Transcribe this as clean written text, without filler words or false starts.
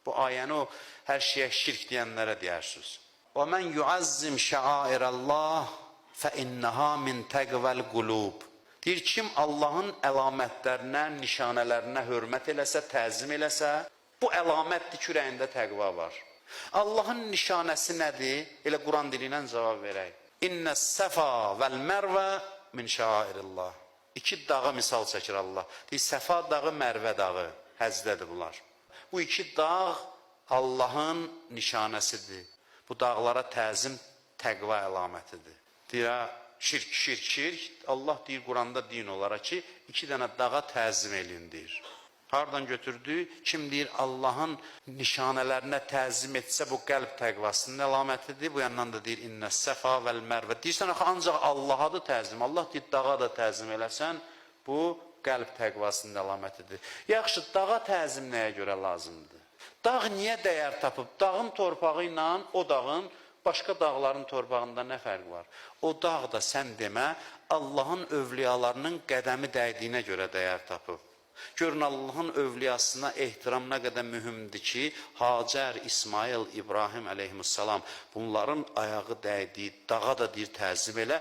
Bu ayəni o hər şeyə şirk deyənlərə deyərsiniz. Və mən yuazzim şəairəllah fəinnəha min təqvəl qulub. Deyir, kim Allahın əlamətlərinə, nişanələrinə hörmət eləsə, təzim eləsə, bu əlamətdir ki, ürəyində təqva var. Allahın nişanəsi nədir? Elə Quran dili ilə cavab verək. İnnəs səfa vəl mərvə min şəairillah. İki dağı misal çəkir Allah. Deyir, Səfa dağı, Mərvə dağı. Həzdədir bunlar. Bu iki dağ Allahın nişanəsidir. Bu dağlara təzim, təqva əlamətidir. Deyir, şirk. Allah deyir, Quranda din olaraq ki, iki dənə dağa təzim eləyin deyir. Hardan götürdü? Kim deyir, Allahın nişanələrinə təzim etsə, bu qəlb təqvasının əlamətidir. Bu yandan da deyir, İnnəs səfa vəl mərvə. Deyirsən, ancaq Allaha da təzim. Allah deyir, dağa da təzim eləsən, bu qəlb təqvasının əlamətidir. Yaxşı, dağa təzim nəyə görə lazımdır? Dağ niyə dəyər tapıb? Dağın torpağı ilə o dağın başqa dağların torpağında nə fərq var? O dağ da sən demə, Allahın övliyalarının qədəmi dəydiyinə görə dəyər tapıb. Görün, Allahın övliyasına ehtiram nə qədər mühümdür ki, Hacər, İsmail, İbrahim əleyhissalam bunların ayağı dəydiyi dağa da deyir təzim elə.